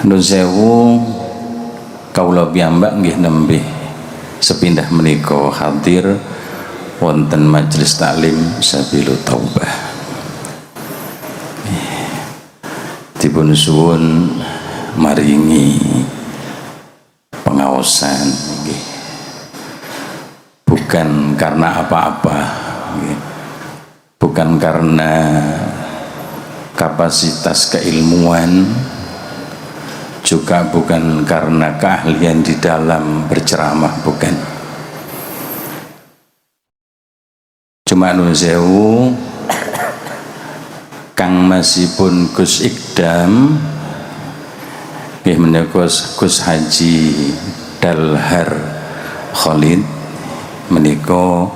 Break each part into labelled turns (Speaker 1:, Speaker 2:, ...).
Speaker 1: Nun sewu kaula piyambak nggih nembe sepindah menika hadir wonten majelis taklim Sabilul Taubah. Dipun suwun maringi pengaosan nggih. Bukan karena apa-apa nggih. Bukan karena kapasitas keilmuan, juga bukan karena keahlian di dalam berceramah, bukan. Cuma nun sewu kang masipun Gus Ikdam nggih menika Gus Haji Dalhar Khalid menika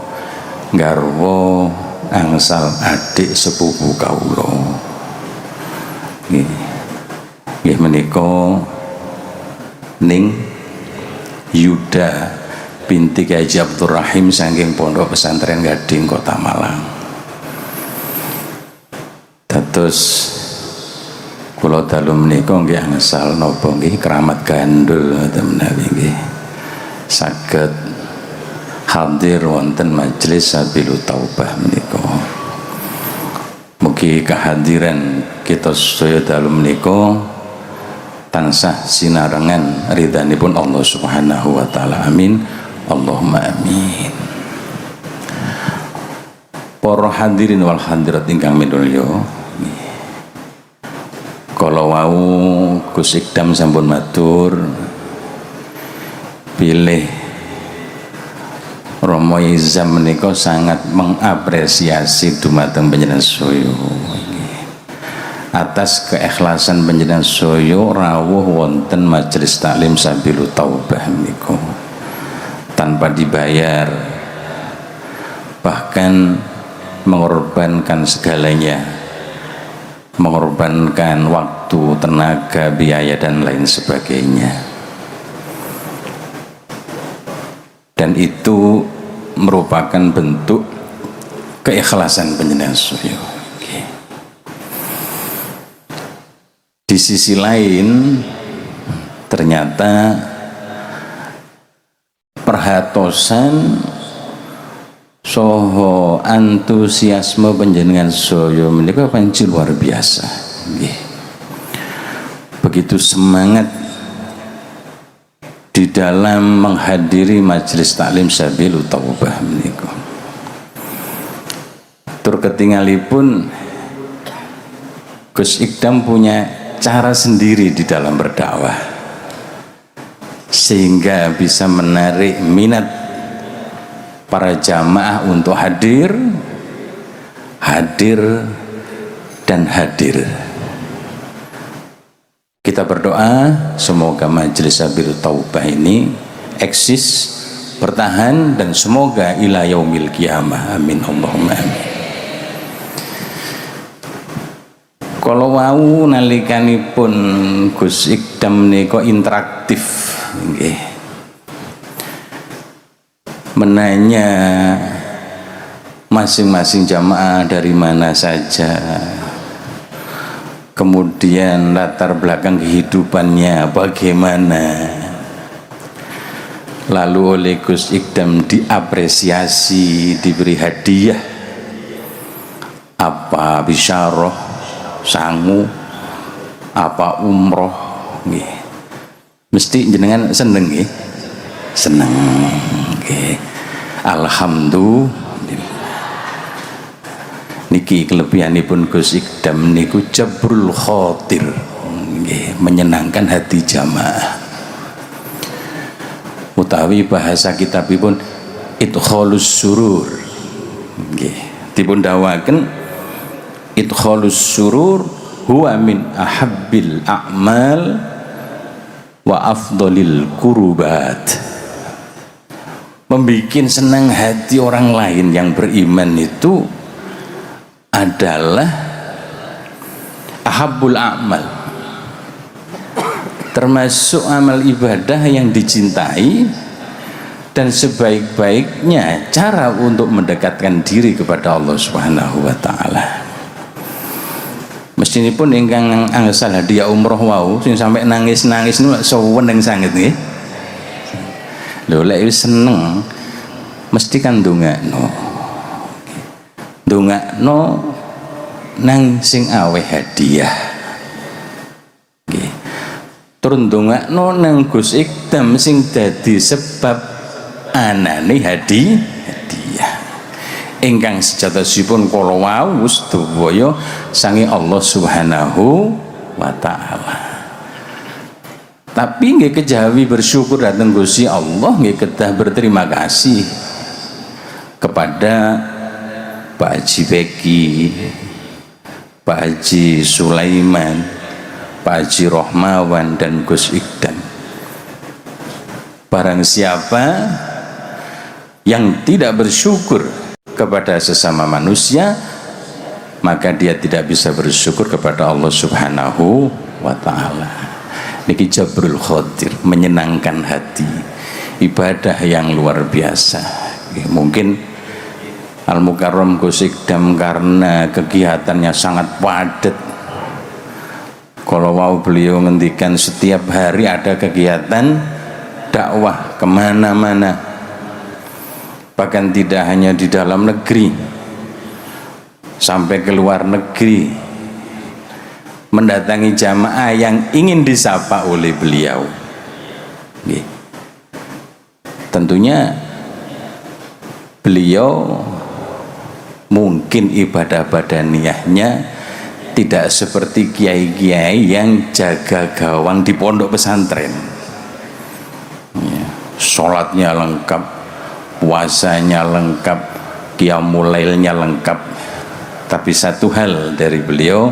Speaker 1: garwa angsal adik sepupu kawula nggih. Nggih menika ning Yuda binti Haji Abdul Rahim saking Pondok Pesantren Gading Kota Malang. Dados kula dalu menika nggih angsal napa nggih keramat gandul ngoten menawi nggih saged hadir wonten majelis Sabilul Taubah menika. Mugi kehadiran kita sedaya dalu menika tansah sinarengan ridhanipun Allah Subhanahu wa taala. Amin. Allahumma amin. Para hadirin wal hadirat ingkang minulya, kala wau Gus Ikdam sampun matur pilih Romo Izam menika sangat mengapresiasi dumateng panjenengan sedaya atas keikhlasan panjenengan sedaya rawuh wonten majelis taklim Sabilul Taubah menika tanpa dibayar, bahkan mengorbankan segalanya, mengorbankan waktu, tenaga, biaya dan lain sebagainya. Dan itu merupakan bentuk keikhlasan panjenengan sedaya. Di sisi lain ternyata perhatosan soho antusiasme panjenengan sedaya menika pancen luar biasa nggih. Begitu semangat di dalam menghadiri majelis taklim Sabilul Taubah menika. Tur ketingalipun Gus Ikdam punya cara sendiri di dalam berdakwah sehingga bisa menarik minat para jamaah untuk hadir dan hadir. Kita berdoa semoga majelis Sabilul Taubah ini eksis, bertahan, dan semoga ila yaumil qiyamah. Amin Allahumma amin. Kalau wau nalikanipun Gus Ikdam menika interaktif nggih. Menanya masing-masing jamaah dari mana saja, kemudian latar belakang kehidupannya bagaimana, lalu oleh Gus Ikdam diapresiasi, diberi hadiah apa bisyarah, sangu, apa umroh nggih. Mesti jenengan seneng nggih. Seneng nggih. Alhamdulillah. Niki kelebihanipun Gus Ikdam niku jabrul khotir nggih, menyenangkan hati jamaah. Utawi bahasa kitabipun idkhalus surur nggih. Dipun dawaken idkhalus surur huwa min ahabbil a'mal wa afdalil kurubat. Membikin senang hati orang lain yang beriman itu adalah ahabbul a'mal, termasuk amal ibadah yang dicintai dan sebaik-baiknya cara untuk mendekatkan diri kepada Allah Subhanahu wa taala. Mesti Sinipun ingkang angsal hadiah umroh wau sing sampai nangis-nangis niku seneng sanget nggih. Lho lek wis seneng mesti kan ndongakno. Ndongakno nang sing aweh hadiah. Nggih. Tur ndongakno nang Gus Ikdam sing dadi sebab anane hadiah. Ingkang sejatosipun kala wau sedaya sange Allah Subhanahu wa taala. Tapi nggih kejawi bersyukur dhateng Gusti Allah, nggih kedah berterima kasih kepada Pak Haji Beki, Pak Haji Sulaiman, Pak Haji Rohmawan dan Gus Ikdam. Barang siapa yang tidak bersyukur kepada sesama manusia, maka dia tidak bisa bersyukur kepada Allah Subhanahu wa taala. Niki Jabrul Khadir, menyenangkan hati, ibadah yang luar biasa. Mungkin Al Mukarram Gus Ikdam karena kegiatannya sangat padat. Kalau mau beliau ngendikan setiap hari ada kegiatan dakwah kemana-mana, bahkan tidak hanya di dalam negeri, sampai ke luar negeri, mendatangi jamaah yang ingin disapa oleh beliau. Tentunya beliau mungkin ibadah badaniyahnya tidak seperti kiai-kiai yang jaga gawang di pondok pesantren. Sholatnya lengkap, puasanya lengkap, qiyamul lailnya lengkap. Tapi satu hal dari beliau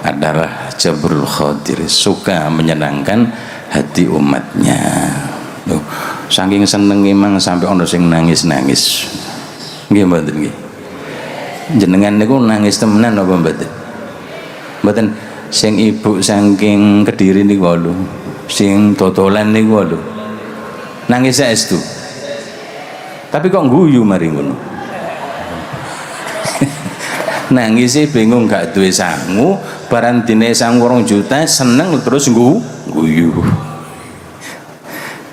Speaker 1: adalah Jabrul Khadir, suka menyenangkan hati umatnya. Loh, saking seneng memang sampai ono sing nangis-nangis. Nggih mboten nggih. Jenengan niku nangis temenan apa mboten? Mboten. Sing ibu saking Kediri niku lho, sing dodolan niku lho. Nangis saestu. Tapi kok guyu mari ngono. Nangisnya bingung gak duwe sangu, barang dine sangu 2 juta seneng terus guyu.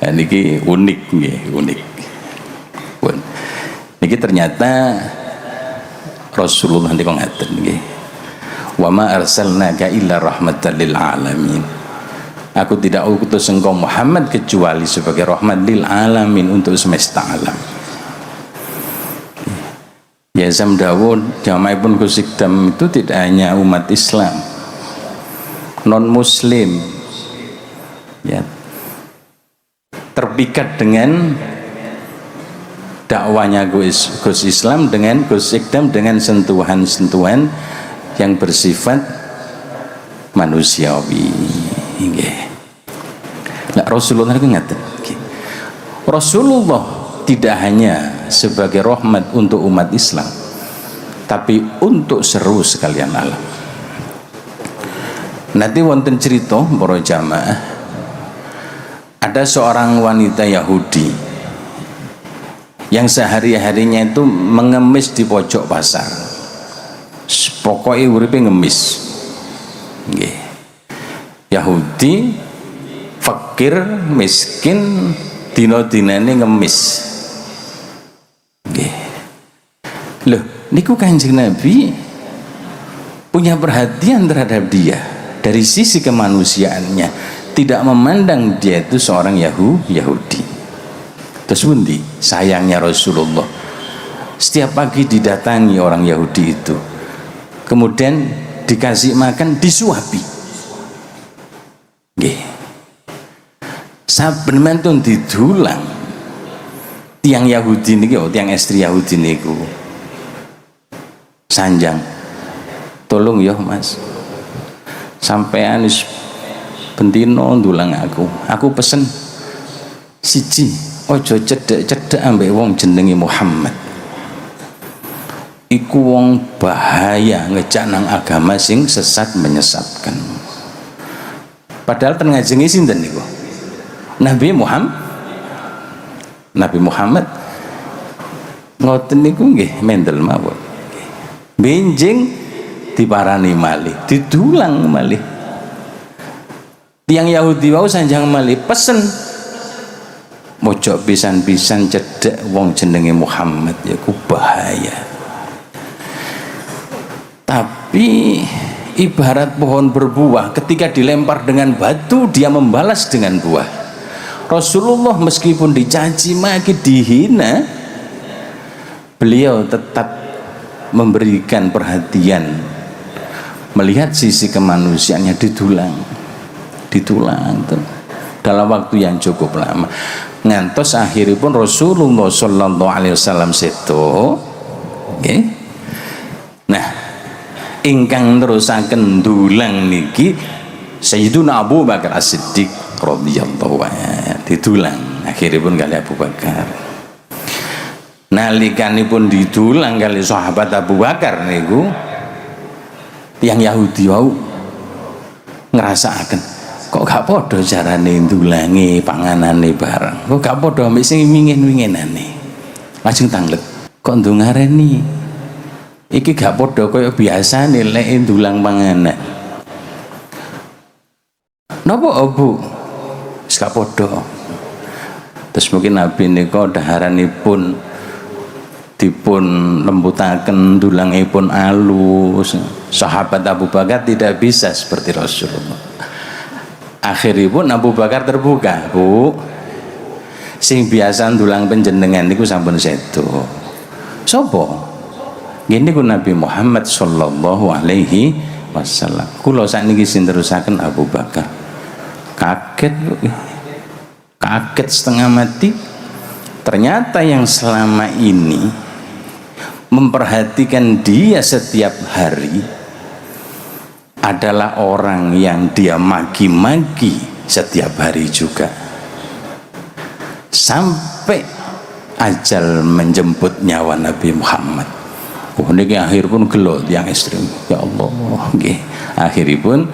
Speaker 1: Nah, niki unik nggih, unik. Niki ternyata Rasulullah niku ngaten nggih. Wa ma arsalnaka illa rahmatan lil alamin. Aku tidak utus engkau Muhammad kecuali sebagai rahmat lil alamin, untuk semesta alam. Ya Zamdawud jamaahipun Gus Ikdam itu tidak hanya umat Islam, non muslim ya terpikat dengan dakwanya Gus Islam, dengan Gus Ikdam, dengan sentuhan-sentuhan yang bersifat manusiawi. Nah, Rasulullah itu ngaten. Rasulullah tidak hanya sebagai rahmat untuk umat Islam, tapi untuk seru sekalian alam. Nanti wonten cerita para jamaah, ada seorang wanita Yahudi yang sehari-harinya itu mengemis di pojok pasar. Pokoknya uripe ngemis. Nggih. Yahudi fakir miskin dina-dinane ngemis. Nggih. Loh, niku Kanjeng Nabi punya perhatian terhadap dia dari sisi kemanusiaannya, tidak memandang dia itu seorang Yahudi. Terus pundi sayangnya Rasulullah, setiap pagi didatangi orang Yahudi itu, kemudian dikasih makan, disuapi. Nggih. Saben mantun didulang tiang Yahudi niku, tiang istri Yahudi niku sanjang, tolong ya Mas, sampean wis bentino ndulang aku pesen siji, ojo cedek-cedek ambek wong jenenge Muhammad. Iku wong bahaya, ngejak nang agama sing sesat menyesatkan. Padahal ten ngajengi sinten niku? Nabi Muhammad ngoten niku nggih mendel mawon. Benjing diparani malih, didulang malih. Tiang Yahudi wau sanjang malih pesen mojok pisan-pisan cedek wong jenenge Muhammad, ya ku bahaya. Tapi ibarat pohon berbuah, ketika dilempar dengan batu dia membalas dengan buah. Rasulullah meskipun dicaci maki, dihina, beliau tetap memberikan perhatian, melihat sisi kemanusiaannya, ditulang tuh dalam waktu yang cukup lama, ngantos akhiripun Rasulullah sallallahu alaihi wasallam seto. Okay. Nah, ingkang nerusaken dulang niki Sayyiduna Abu Bakar As-Siddiq radhiyallahu anhu, ditulang akhiripun kali Abu Bakar. Nalikanipun didulang kali sahabat Abu Bakar niku, yang Yahudi wau ngrasakaken kok gak podo carane ndulangi panganane barang, kok gak podo ambek sing wingin-winginane. Lajeng tanglet, kok ndungareni iki gak podo kaya biasane lek ndulang panganan. Napa Abu? Wis gak podo. Terus mungkin Nabi nika daharanipun dipun lembutaken, ndulangipun alus. Sahabat Abu Bakar tidak bisa seperti Rasulullah. Akhiripun Abu Bakar terbuka, Bu, sing biasa ndulang panjenengan niku sampun sedo. Sopo? Gini ku Nabi Muhammad sallallahu alaihi wasallam. Kula sakniki sing terusaken Abu Bakar. Kaget, Bu. Kaget setengah mati. Ternyata yang selama ini memperhatikan dia setiap hari adalah orang yang dia maki-maki setiap hari juga, sampai ajal menjemput nyawa Nabi Muhammad. Oh niki akhir pun gelo yang ekstrim, ya Allah. Okay. Akhiripun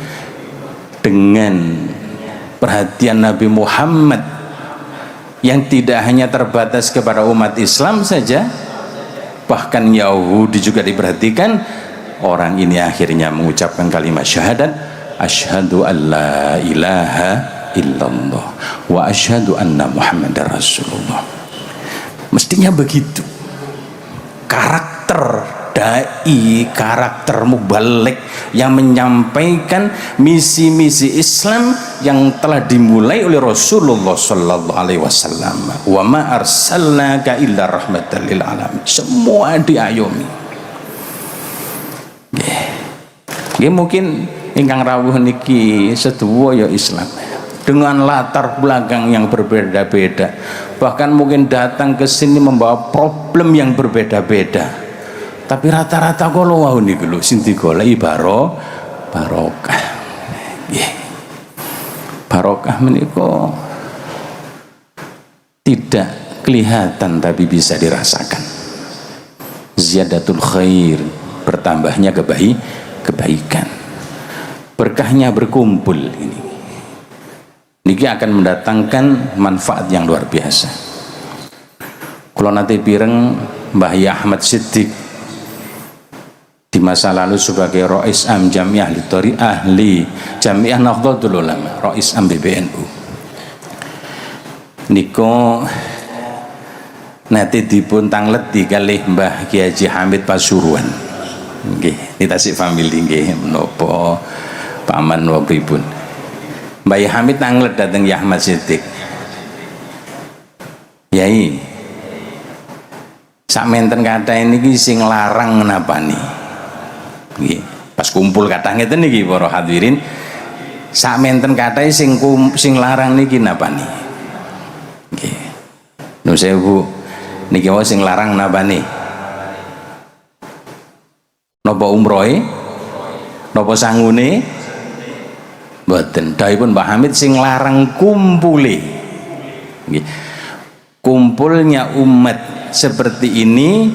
Speaker 1: dengan perhatian Nabi Muhammad yang tidak hanya terbatas kepada umat Islam saja, bahkan Yahudi juga diperhatikan. Orang ini akhirnya mengucapkan kalimat syahadat, asyhadu an la ilaha illallah wa asyhadu anna Muhammadar Rasulullah. Mestinya begitu karakter dai, karakter mubalik yang menyampaikan misi-misi Islam yang telah dimulai oleh Rasulullah sallallahu alaihi wasallam. Wa ma arsalnaka illa rahmatan lil alamin. Semua diayomi. Nggih mungkin ingkang rawuh niki sedoyo ya Islam dengan latar belakang yang berbeda-beda, bahkan mungkin datang ke sini membawa problem yang berbeda-beda, tapi rata-rata kalau wau niku lho sing digoleki barokah. Nggih. Barokah menika tidak kelihatan tapi bisa dirasakan. Ziyadatul khair, bertambahnya kebaikan, berkahnya berkumpul ini. Niki akan mendatangkan manfaat yang luar biasa. Kalau nanti pireng Mbah Yahya Ahmad Siddiq di masa lalu sebagai Rois Am Jamiah Litori Ahli Jamiah Nahdlatul Ulama, Rois Am BBNU. Niko nanti dipun tangleti kalih Mbah Kiai Haji Hamid Pasuruan. Nggih, nitasik famili nggih menapa paman wa pripun. Mbah Hamid nanglet dateng Yahya Ahmad Siddiq. Yai, sakmenten kathah niki sing larang menapani. Nggih, pas kumpul kathah ngeten niki para hadirin, sakmenten kathah sing larang niki napani. Nggih. Nuwun sewu, niki wae sing larang napani. Napa umrohe, napa sangune, mboten. Dawuhipun Mbah Hamid sing larang kumpule. Kumpulnya umat seperti ini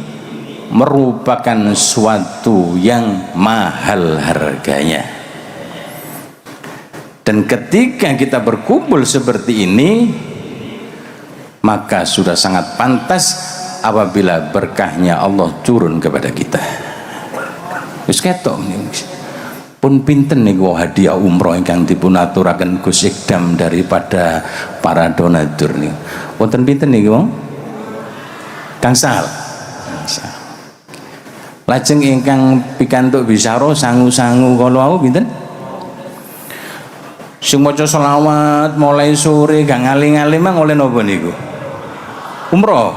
Speaker 1: merupakan suatu yang mahal harganya. Dan ketika kita berkumpul seperti ini, maka sudah sangat pantas apabila berkahnya Allah turun kepada kita. Wis ketok pun pinten niku hadiah umroh ingkang dipun aturaken Gus Ikdam daripada para donatur niku. Wonten pinten niku? Gangsal. Lajeng ingkang pikantuk bisyara sangu-sangu kala wau pinten? Sing maca selawat mulai sore gak ngali-ngali mang oleh napa niku? Umroh.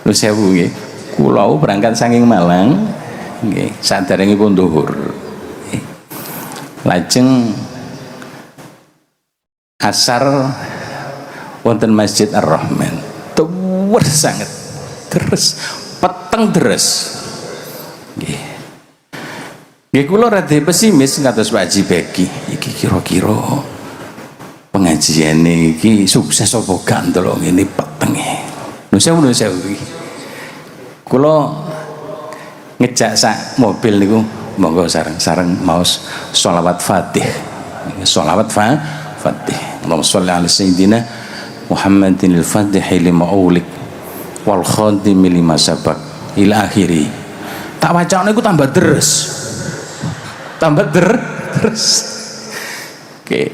Speaker 1: Lho sewu nggih. Kula berangkat saking Malang nggih, saderengipun dhuwur. Lajeng asar wonten Masjid Ar-Rahman. Tuwur sanget. Deres, peteng deres. Nggih. Nggih kula rada pesimis kados Pak Haji Beki. Iki kira-kira pengajian iki sukses apa gak ndelok ngene petenge. Lho sewu iki. Kula ngejak sak mobil niku monggo sareng maos sholawat Fatih. Sholawat Fatih. Allahumma sholli ala sayyidina Muhammadin al-Fatih lima ulik wal khatim lima sabaq ila akhiri. Tak wacane iku tambah deres. Tambah terus. Oke.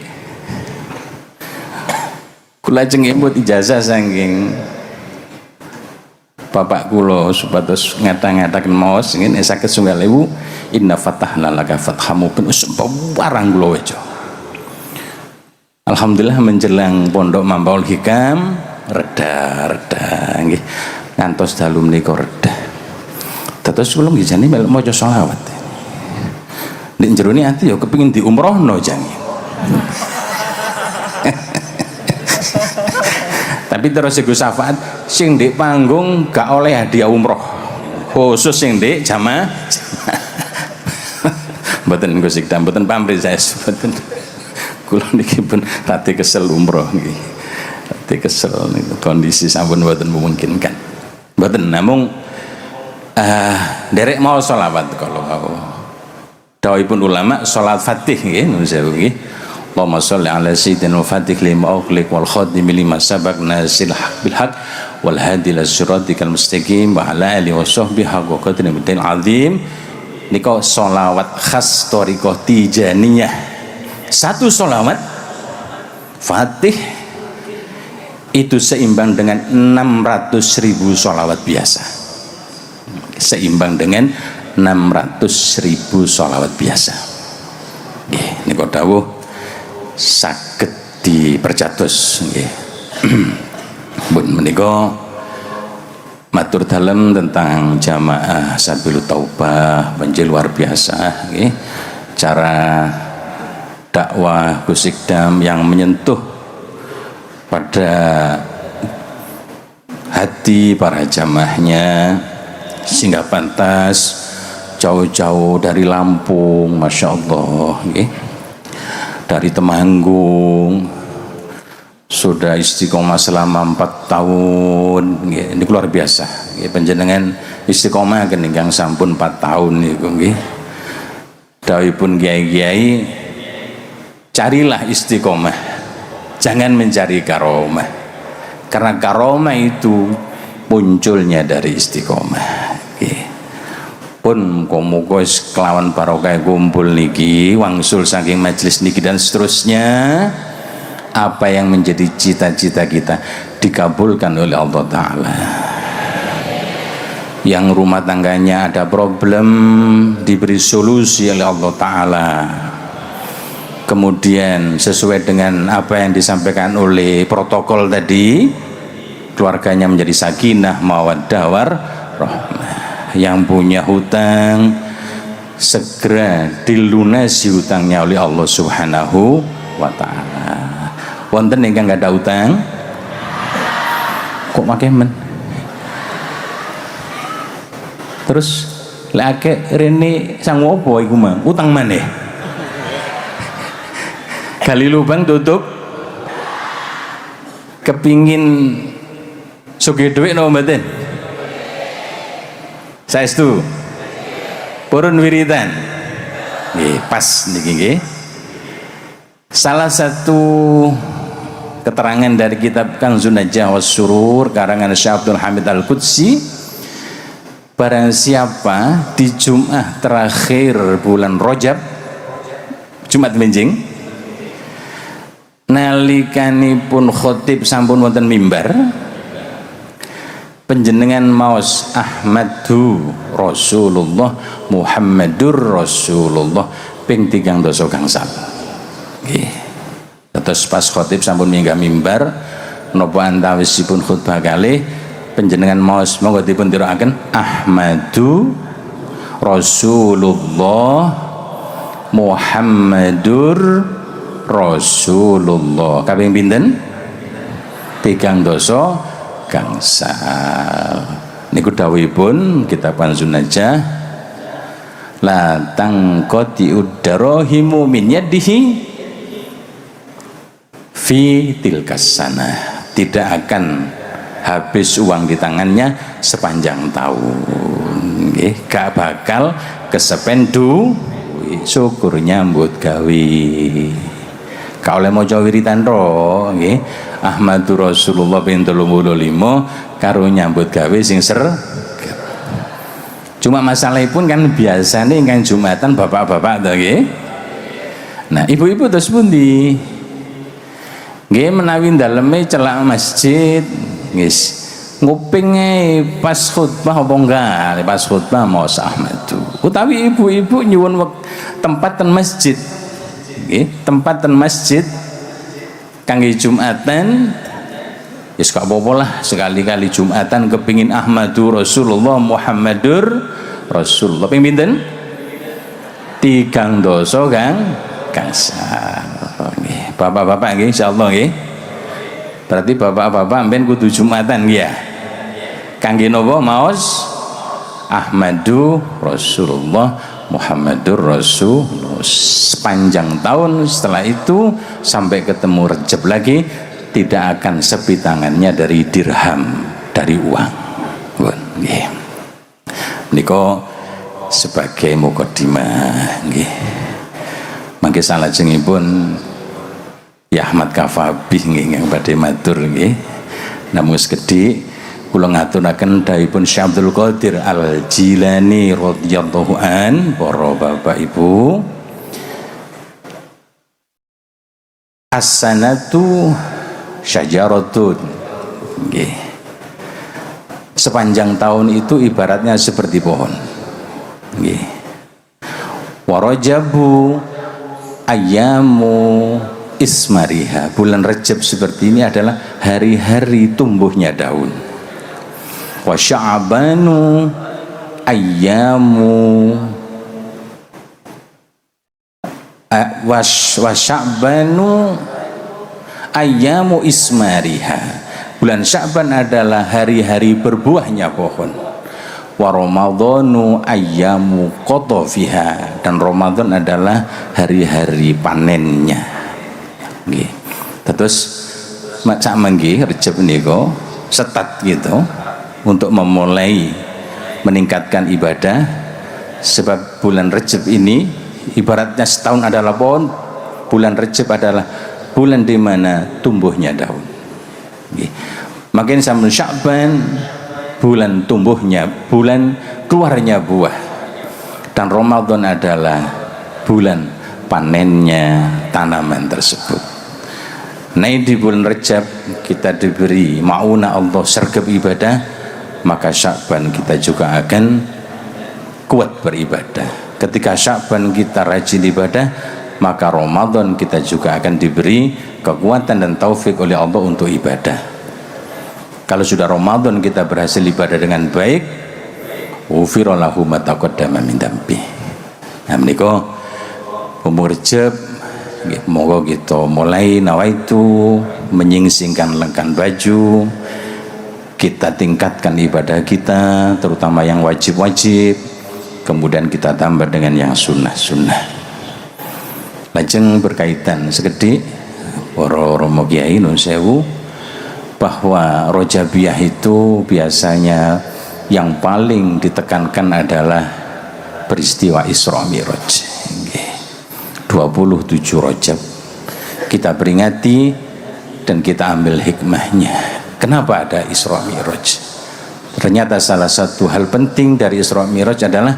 Speaker 1: Kula ajeng nyebut ijazah saking bapak kula supados ngata-ngataken maos ngene saged sunggal ewu inna fatahna laka fathamu bin warang kula wejo. Alhamdulillah menjelang pondok Mambaul Hikam reda nggih. Ngantos dalu menika reda. Dados kula nggih jane melok maca selawat. Nek jerone ati ya kepengin diumrohno jange. Tapi terus Gus Syafaat sing ndek panggung gak oleh hadiah umroh. Khusus sing ndek jamaah. Mboten Gus Ikdam, mboten pamrih saya mboten. Kula niki pun rada kesel umroh niki. Rada kesel niku kondisi sampun mboten memungkinkan. Mboten namung derek mau sholawat kalau dawuhipun ulama salat Fatih nggih nun sewu nggih. Allahumma sholli ala sayyidina Fatih lima ughliq wal khatim lima sabaq nasil haq bil haq wal hadi ila siratikal mustaqim wa ala alihi washabbihi haqqa qadri midin azim. Nika sholawat khas thariqah Tijaniyah. Satu sholawat Fatih itu seimbang dengan 600.000 sholawat biasa. Seimbang dengan 600.000 sholawat biasa. Nggih, nika dawuh saged dipercatos nggih. Pun menika matur dalem tentang jamaah Sabilut Taubah panjenengan luar biasa nggih. Cara dakwah Gus Ikdam yang menyentuh pada hati para jamaahnya sehingga pantas jauh-jauh dari Lampung, Masya Allah okay. Dari Temanggung sudah istiqomah selama 4 tahun okay. Ini luar biasa okay. Panjenengan istiqomah keningang sampun 4 tahun okay. Dawuhipun kiai-kiai carilah istiqomah, jangan mencari karomah, karena karomah itu munculnya dari istiqomah okay. Pun muga-muga kelawan barokah kumpul niki wangsul saking majelis niki dan seterusnya apa yang menjadi cita-cita kita dikabulkan oleh Allah Ta'ala. Yang rumah tangganya ada problem diberi solusi oleh Allah Ta'ala. Kemudian sesuai dengan apa yang disampaikan oleh protokol tadi, keluarganya menjadi sakinah mawaddah warahmah. Yang punya hutang segera dilunasi hutangnya oleh Allah Subhanahu wa Ta'ala. Wonten ingkang gak ada hutang kok makai men terus lagi rene sang opo iku mah utang maneh gali lubang tutup kepingin sugih dhuwit napa mboten saestu purun wiridan nggih pas niki nggih. Salah satu keterangan dari kitab Kanzun Najah was Surur karangan Syekh Abdul Hamid Al-Qudsi barang siapa di Jumat terakhir bulan Rajab, Jumat benjing, nalikanipun khotib sampun wonten mimbar, panjenengan maos Ahmadu Rasulullah Muhammadur Rasulullah ping 3 gangsal. Nggih. Terus pas khotib sampun minggah mimbar napa antawisipun khutbah kalih panjenengan maos monggo dipun tirakaken Ahmadu Rasulullah Muhammadur Rasulullah kaping pinten? 3 gangsal. Niku dawuhipun kitab An-Najah la tangqati uddarahimu min yadihi fi tilkas sana, tidak akan habis uang di tangannya sepanjang tahun. Nggih, gak bakal kesepen duit, syukur nyambut gawe. Ka oleh maca wiridan ro nggih Ahmadur Rasulullah ping 35 karo nyambut gawe sing cuma masalahipun kan biasanya ingkang Jumatan bapak-bapak to nggih. Nah, ibu-ibu terus pundi? Nggih menawi daleme celak masjid nggih ngupinge pas khutbah apa enggak? Pas khutbah maos Ahmadu. Utawi ibu-ibu nyuwun tempat ten masjid. Nggih, tempat ten masjid kangge Jumatan wis gak apa-apa lah, sekali-kali Jumatan kepingin Ahmadur Rasulullah Muhammadur Rasulullah ping pinten? 3 gangsal. Nggih, bapak-bapak nggih insyaallah nggih. Berarti bapak-bapak mben kudu Jumatan nggih ya. Kangge napa maos Ahmadu Rasulullah Muhammadur Rasulullah sepanjang tahun. Setelah itu sampai ketemu Rejab lagi tidak akan sepi tangannya dari dirham, dari uang. Nggih. Menika sebagai mukadimah nggih. Mangke salajengipun Ya Ahmad Kafabi nggih ingkang badhe matur nggih. Namung sekedhik kula ngaturaken dawuhipun Syekh Abdul Qadir Al-Jilani radhiyallahu an, para bapak ibu, as-sanatu syajaratun nggih. Sepanjang tahun itu ibaratnya seperti pohon nggih. Wa Rajabu ayyamu ismariha, bulan Rajab seperti ini adalah hari-hari tumbuhnya daun. Wa sya'banu ayyamu wa sya'banu ayyamu ismariha, bulan Sya'ban adalah hari-hari berbuahnya pohon. Wa ramadhanu ayyamu qatafiha, dan Ramadan adalah hari-hari panennya nggih. Terus sak mangke Rejab niku setat gitu untuk memulai meningkatkan ibadah, sebab bulan Rejab ini ibaratnya setahun adalah pohon, bulan Rejab adalah bulan di mana tumbuhnya daun. Makin sampai Sya'ban bulan tumbuhnya, bulan keluarnya buah, dan Ramadan adalah bulan panennya tanaman tersebut. Nah, di bulan Rejab kita diberi maunah Allah sergap ibadah, maka Sya'ban kita juga akan kuat beribadah. Ketika Sya'ban kita rajin ibadah, maka Ramadan kita juga akan diberi kekuatan dan taufik oleh Allah untuk ibadah. Kalau sudah Ramadan kita berhasil ibadah dengan baik, ghufira lahu ma taqaddama min dambi. Nah menika umur Rejab, moga kita mulai nawaitu menyingsingkan lengan baju, kita tingkatkan ibadah kita terutama yang wajib-wajib, kemudian kita tambah dengan yang sunnah-sunnah. Lajeng berkaitan sekedhik para romo kiai nun sewu, bahwa Rajabiyah itu biasanya yang paling ditekankan adalah peristiwa Isra Mi'raj. 27 Rajab kita peringati dan kita ambil hikmahnya. Kenapa ada Isra Mi'raj? Ternyata salah satu hal penting dari Isra Mi'raj adalah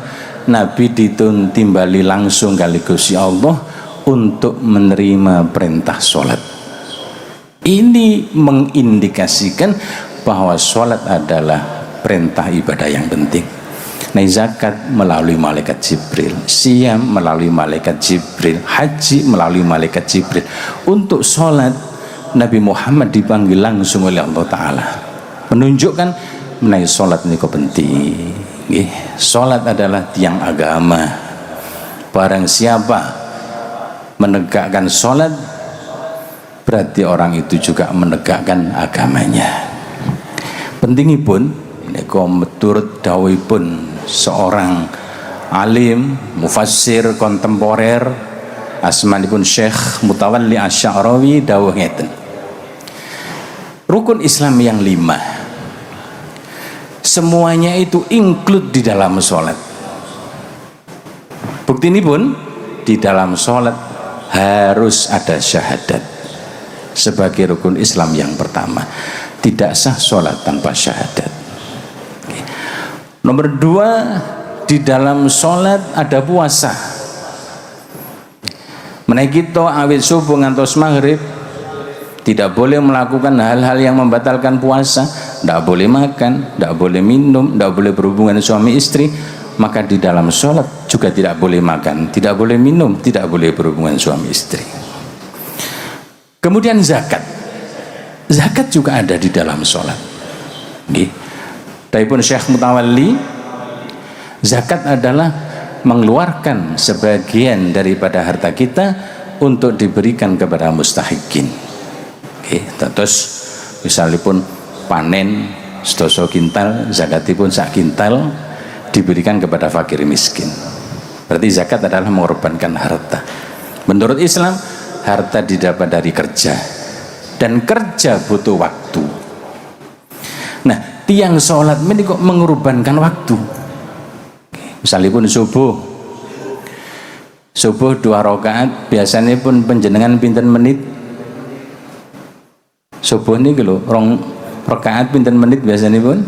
Speaker 1: Nabi ditimbali langsung kali Gusti Allah untuk menerima perintah sholat. Ini mengindikasikan bahwa sholat adalah perintah ibadah yang penting. Nah, zakat melalui malaikat Jibril, siam melalui malaikat Jibril, haji melalui malaikat Jibril. Untuk sholat, Nabi Muhammad dipanggil langsung oleh Allah Ta'ala, menunjukkan menaik sholat ini kok penting. Sholat adalah tiang agama. Barang siapa menegakkan sholat, berarti orang itu juga menegakkan agamanya. Pentingnya pun, menurut dawuhipun seorang alim, mufassir kontemporer, asmanipun Syekh Mutawalli Asy-Sya'rawi, dawuh ngeten. Rukun Islam yang 5, semuanya itu include di dalam sholat. Bukti ini pun di dalam sholat harus ada syahadat sebagai rukun Islam yang pertama. Tidak sah sholat tanpa syahadat. Nomor 2, di dalam sholat ada puasa. Menaiki to awit subuh ngantos maghrib, tidak boleh melakukan hal-hal yang membatalkan puasa, tidak boleh makan, tidak boleh minum, tidak boleh berhubungan suami istri. Maka di dalam sholat juga tidak boleh makan, tidak boleh minum, tidak boleh berhubungan suami istri. Kemudian zakat juga ada di dalam sholat. Daipun Syekh Mutawalli, zakat adalah mengeluarkan sebagian daripada harta kita untuk diberikan kepada mustahikin. Terus misalipun panen sedoso kintal, zakatipun sak kintal diberikan kepada fakir miskin. Berarti zakat adalah mengorbankan harta. Menurut Islam, harta didapat dari kerja, dan kerja butuh waktu. Nah, tiang sholat ini kok mengorbankan waktu. Misalipun subuh 2 rakaat, biasanya pun penjenengan pinten menit? Subuh ini lho, 2 rakaat pinten menit biasanya pun?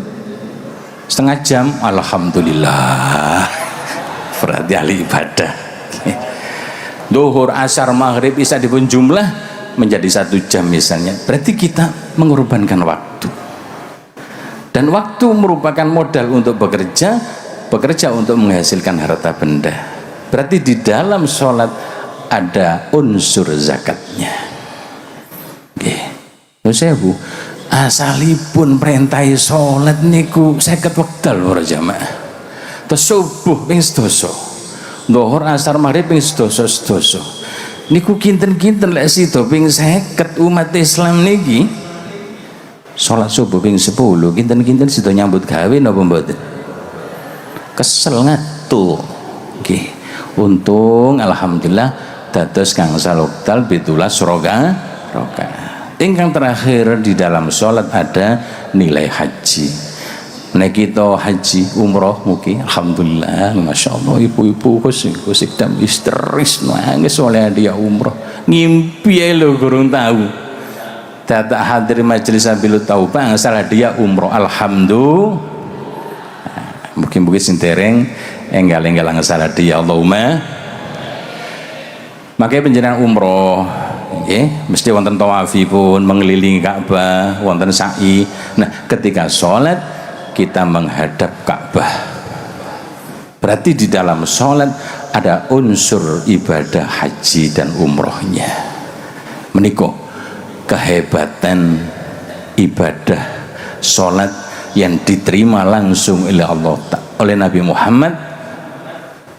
Speaker 1: Setengah jam. Alhamdulillah, berarti ahli ibadah. Duhur, asar, maghrib, isya dipun jumlah menjadi 1 jam misalnya, berarti kita mengorbankan waktu. Dan waktu merupakan modal untuk bekerja untuk menghasilkan harta benda. Berarti di dalam sholat ada unsur zakatnya. Saya bu, asalipun perintahi sholat niku 50 wekdal para jamaah. Terus subuh ping sedoso, dhuhur, asar, maghrib ping sedoso. Niku kinten-kinten lek sida ping 50 umat Islam niki salat subuh ping 10, kinten-kinten sida nyambut gawe napa mboten? Kesel ngatur. Nggih. Untung alhamdulillah dados gangsal wekdal 17 rakaat. Ingkang terakhir di dalam salat ada nilai haji. Nek kita haji umroh mugi alhamdulillah, masyaallah ibu-ibu kusik dam histeris nangis oleh dia umroh. Ngimpi lho gurung tahu. Dadak hadir majelis Sabilut Taubah salah dia umroh alhamdulillah. Mungkin sing dereng enggal-enggal salah dia Allahumma. Makanya panjenengan umroh mesti wonten tawafipun mengelilingi Ka'bah, wonten sa'i. Nah, ketika sholat kita menghadap Ka'bah. Berarti di dalam sholat ada unsur ibadah haji dan umrohnya. Menika kehebatan ibadah sholat yang diterima langsung oleh Nabi Muhammad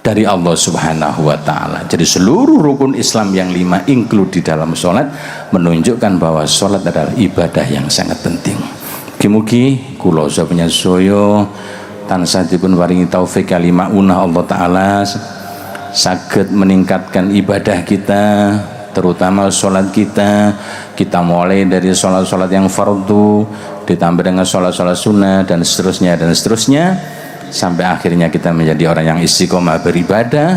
Speaker 1: dari Allah Subhanahu wa Ta'ala. Jadi seluruh rukun Islam yang 5 include di dalam sholat, menunjukkan bahwa sholat adalah ibadah yang sangat penting. Mugi-mugi kula sapanjenengan tansah dipun paringi taufik kalimah unah Allah Ta'ala saged meningkatkan ibadah kita, terutama sholat kita mulai dari sholat-sholat yang fardu ditambah dengan sholat-sholat sunnah dan seterusnya sampai akhirnya kita menjadi orang yang istiqomah beribadah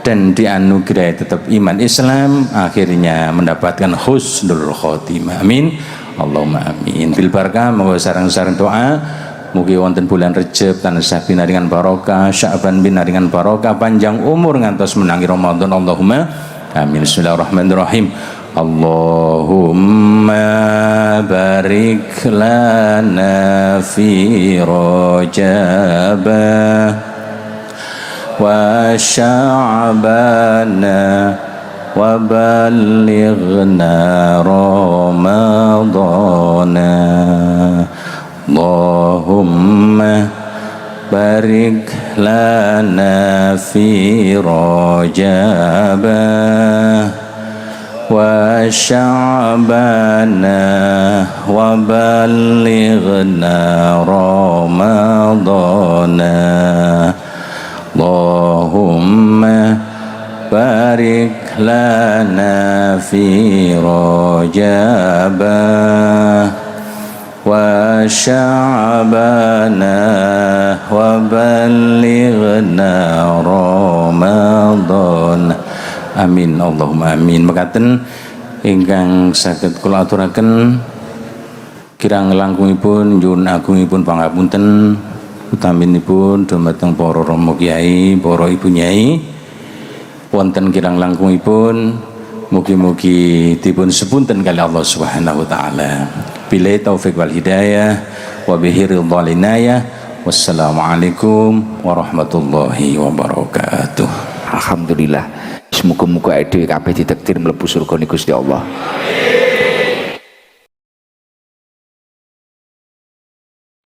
Speaker 1: dan dianugerahi tetap iman Islam, akhirnya mendapatkan husnul khotimah. Amin Allahumma amin. Bil barakah, moga sareng-sareng doa Mugi wonten bulan Rejab tansah pinaringan barokah, Sya'ban pinaringan barokah, panjang umur ngantos menangi Ramadan. Allahumma amin. Bismillahirrahmanirrahim. Allahumma barik lana fi Rajab wa Sya'bana wa ballighna Ramadana. Allahumma barik lana fi Rajab wa Sya'bana wa ballighna Ramadana. Allahumma barik lana fi Rajab wa Sya'bana wa ballighna Ramadan. Amin Allahumma amin. Mekaten ingkang saged kula aturaken kirang langkungipun nyuwun agungipun pangapunten utaminipun dumateng para rama kyai, para ibu nyai wonten kirang langkungipun mugi-mugi dipun sepunten kali Allah Subhanahu wa taala. Billahi taufik wal hidayah wa bihi ridha linayah. Wassalamualaikum warahmatullahi wabarakatuh.
Speaker 2: Alhamdulillah. Semoga-moga dhewe kabeh ditakdir mlebu surga Gusti Allah.